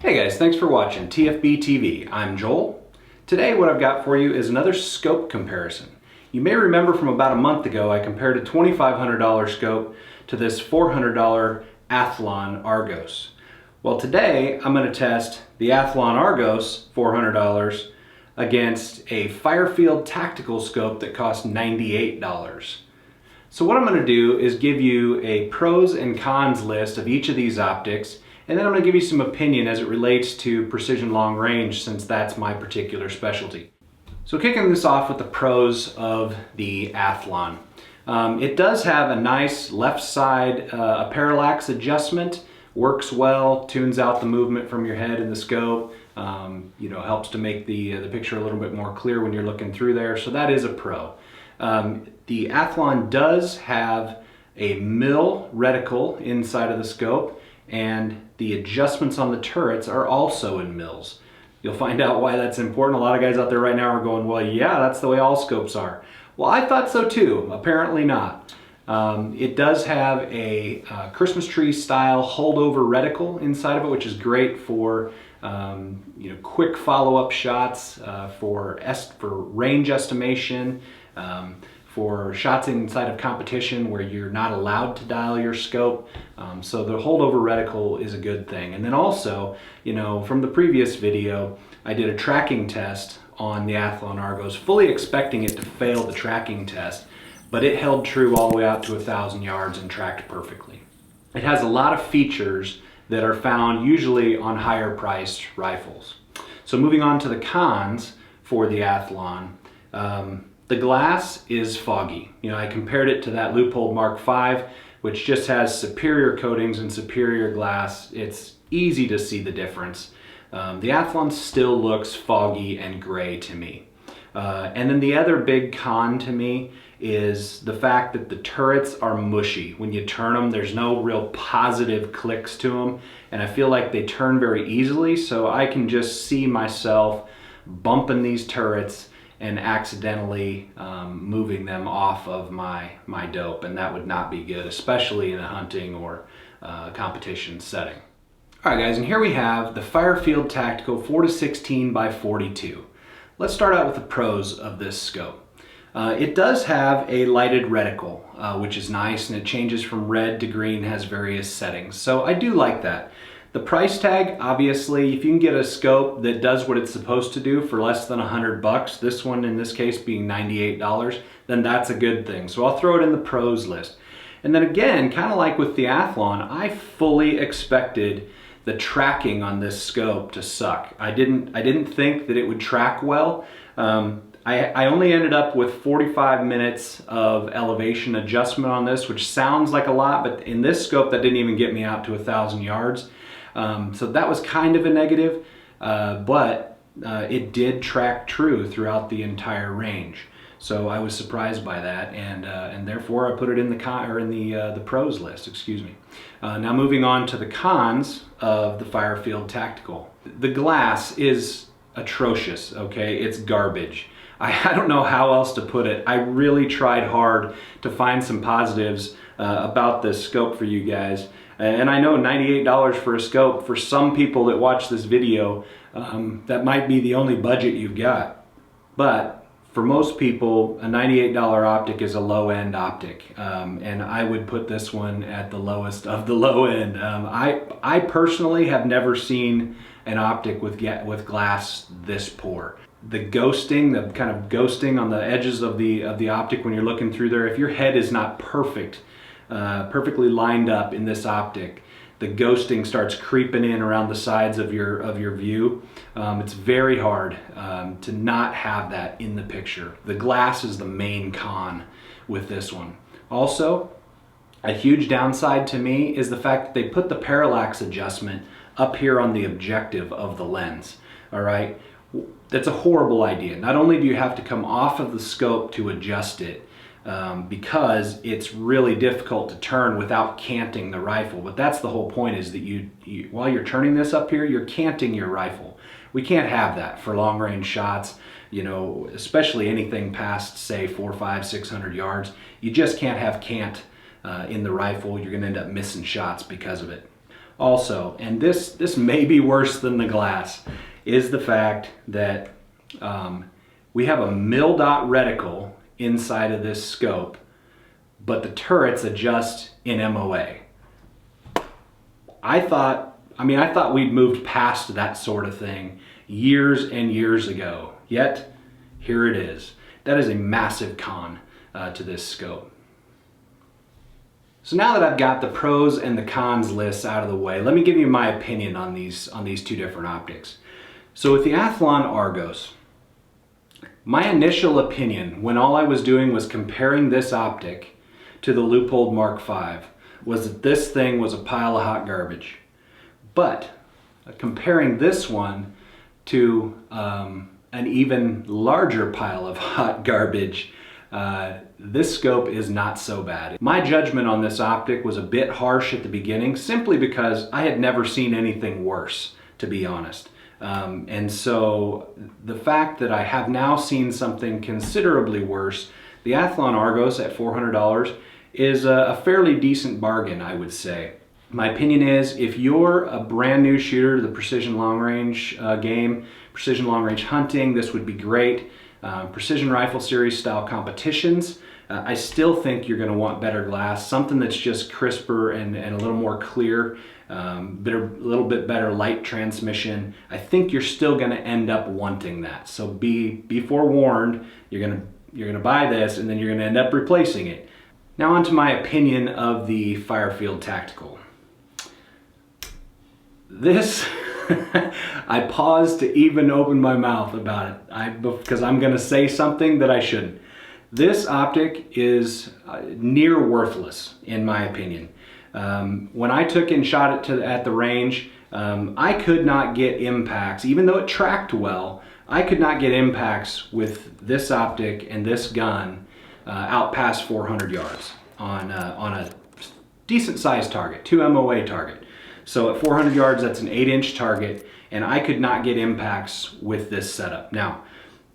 Hey guys, thanks for watching TFB TV. I'm Joel. Today what I've got for you is another scope comparison. You may remember from about a month ago I compared a $2,500 scope to this $400 Athlon Argos. Well, today I'm going to test the Athlon Argos $400 against a Firefield Tactical scope that cost $98. So what I'm going to do is give you a pros and cons list of each of these optics, and then I'm going to give you some opinion as it relates to precision long range, since that's my particular specialty. So kicking this off with the pros of the Athlon. It does have a nice left side parallax adjustment, works well, tunes out the movement from your head in the scope, helps to make the picture a little bit more clear when you're looking through there, so that is a pro. The Athlon does have a mil reticle inside of the scope, and the adjustments on the turrets are also in mils. You'll find out why that's important. A lot of guys out there right now are going, well, yeah, that's the way all scopes are. Well, I thought so too. Apparently not. It does have a Christmas tree style holdover reticle inside of it, which is great for quick follow-up shots, for range estimation, for shots inside of competition where you're not allowed to dial your scope. So the holdover reticle is a good thing. And then also, from the previous video, I did a tracking test on the Athlon Argos, fully expecting it to fail the tracking test, but it held true all the way out to 1,000 yards and tracked perfectly. It has a lot of features that are found usually on higher priced rifles. So moving on to the cons for the Athlon. The glass is foggy. I compared it to that Leupold Mark V, which just has superior coatings and superior glass. It's easy to see the difference. The Athlon still looks foggy and gray to me. And then the other big con to me is the fact that the turrets are mushy. When you turn them, there's no real positive clicks to them, and I feel like they turn very easily, so I can just see myself bumping these turrets and accidentally moving them off of my dope, and that would not be good, especially in a hunting or competition setting. Alright guys, and here we have the Firefield Tactical 4-16x42. Let's start out with the pros of this scope. It does have a lighted reticle, which is nice, and it changes from red to green, has various settings, so I do like that. The price tag, obviously, if you can get a scope that does what it's supposed to do for less than $100, this one in this case being $98, then that's a good thing. So I'll throw it in the pros list. And then again, kind of like with the Athlon, I fully expected the tracking on this scope to suck. I didn't think that it would track well. I only ended up with 45 minutes of elevation adjustment on this, which sounds like a lot, but in this scope that didn't even get me out to 1,000 yards. So that was kind of a negative, but it did track true throughout the entire range. So I was surprised by that, and therefore I put it in the pros list. Excuse me. Now moving on to the cons of the Firefield Tactical. The glass is atrocious. Okay, it's garbage. I don't know how else to put it. I really tried hard to find some positives about this scope for you guys. And I know $98 for a scope, for some people that watch this video, that might be the only budget you've got. But for most people, a $98 optic is a low-end optic. And I would put this one at the lowest of the low end. I personally have never seen an optic with glass this poor. The ghosting, the kind of ghosting on the edges of the optic when you're looking through there, if your head is not perfectly lined up in this optic, the ghosting starts creeping in around the sides of your view. It's very hard to not have that in the picture. The glass is the main con with this one. Also, a huge downside to me is the fact that they put the parallax adjustment up here on the objective of the lens. All right, that's a horrible idea. Not only do you have to come off of the scope to adjust it, because it's really difficult to turn without canting the rifle. But that's the whole point, is that you while you're turning this up here, you're canting your rifle. We can't have that for long range shots, especially anything past, say, 400, 500, 600 yards. You just can't have cant in the rifle. You're going to end up missing shots because of it. also, and this may be worse than the glass, is the fact that we have a mil-dot reticle inside of this scope, but the turrets adjust in MOA. I thought we'd moved past that sort of thing years and years ago, yet here it is. That is a massive con to this scope. So now that I've got the pros and the cons lists out of the way, let me give you my opinion on these two different optics. So with the Athlon Argos, my initial opinion when all I was doing was comparing this optic to the Leupold Mark V was that this thing was a pile of hot garbage. But comparing this one to an even larger pile of hot garbage, this scope is not so bad. My judgment on this optic was a bit harsh at the beginning, simply because I had never seen anything worse, to be honest. And so the fact that I have now seen something considerably worse, the Athlon Argos at $400 is a fairly decent bargain, I would say. My opinion is, if you're a brand new shooter to the precision long range game, precision long range hunting, this would be great. Precision rifle series style competitions, I still think you're going to want better glass, something that's just crisper and a little more clear, a little bit better light transmission. I think you're still going to end up wanting that. So be forewarned. You're going to buy this and then you're going to end up replacing it. Now on to my opinion of the Firefield Tactical. This, I paused to even open my mouth about it because I'm going to say something that I shouldn't. This optic is near worthless, in my opinion. When I took and shot it at the range, I could not get impacts, even though it tracked well. I could not get impacts with this optic and this gun out past 400 yards on a decent sized target, 2 MOA target. So at 400 yards, that's an 8-inch target, and I could not get impacts with this setup. Now,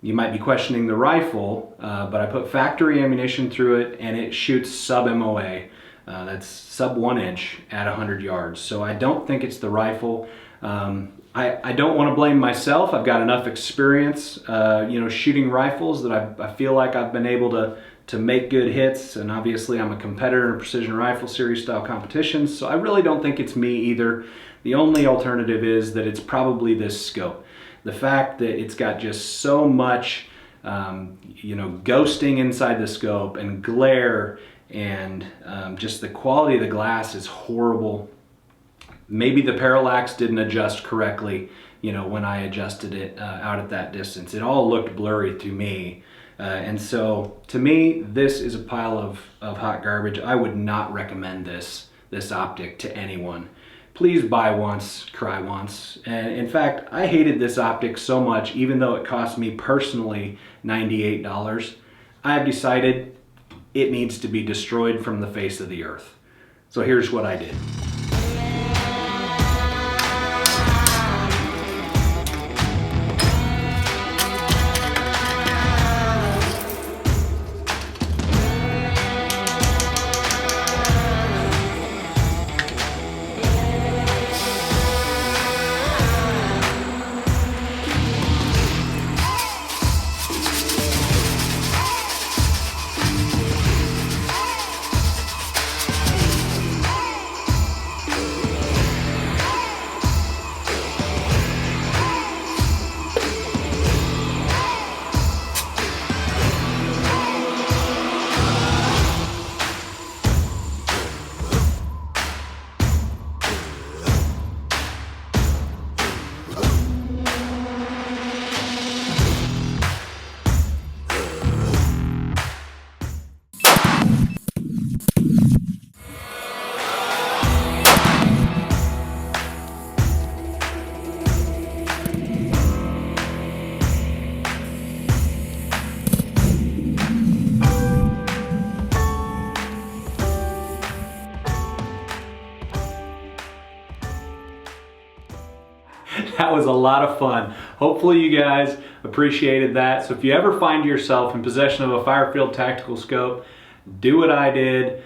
you might be questioning the rifle, but I put factory ammunition through it and it shoots sub MOA. That's sub 1 inch at 100 yards. So I don't think it's the rifle. I don't want to blame myself. I've got enough experience, shooting rifles that I feel like I've been able to make good hits, and obviously I'm a competitor in precision rifle series style competitions, so I really don't think it's me either. The only alternative is that it's probably this scope. The fact that it's got just so much ghosting inside the scope and glare, and just the quality of the glass is horrible. Maybe the parallax didn't adjust correctly, when I adjusted it out at that distance. It all looked blurry to me. And so, to me, this is a pile of hot garbage. I would not recommend this optic to anyone. Please buy once, cry once. And in fact, I hated this optic so much, even though it cost me personally $98, I have decided it needs to be destroyed from the face of the earth. So here's what I did. That was a lot of fun. Hopefully you guys appreciated that. So if you ever find yourself in possession of a Firefield Tactical scope, do what I did.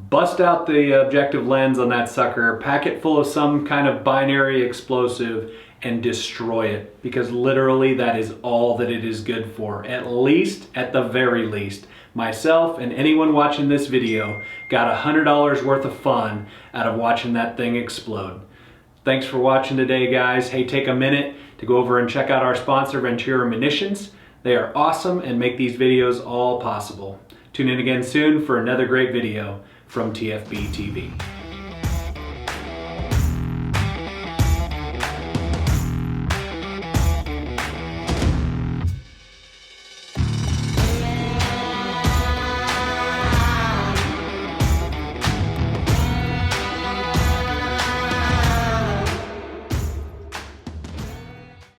bust out the objective lens on that sucker, pack it full of some kind of binary explosive, and destroy it, because literally that is all that it is good for. At least, at the very least, myself and anyone watching this video got $100 worth of fun out of watching that thing explode. Thanks for watching today, guys. Hey, take a minute to go over and check out our sponsor, Ventura Munitions. They are awesome and make these videos all possible. Tune in again soon for another great video from TFB TV.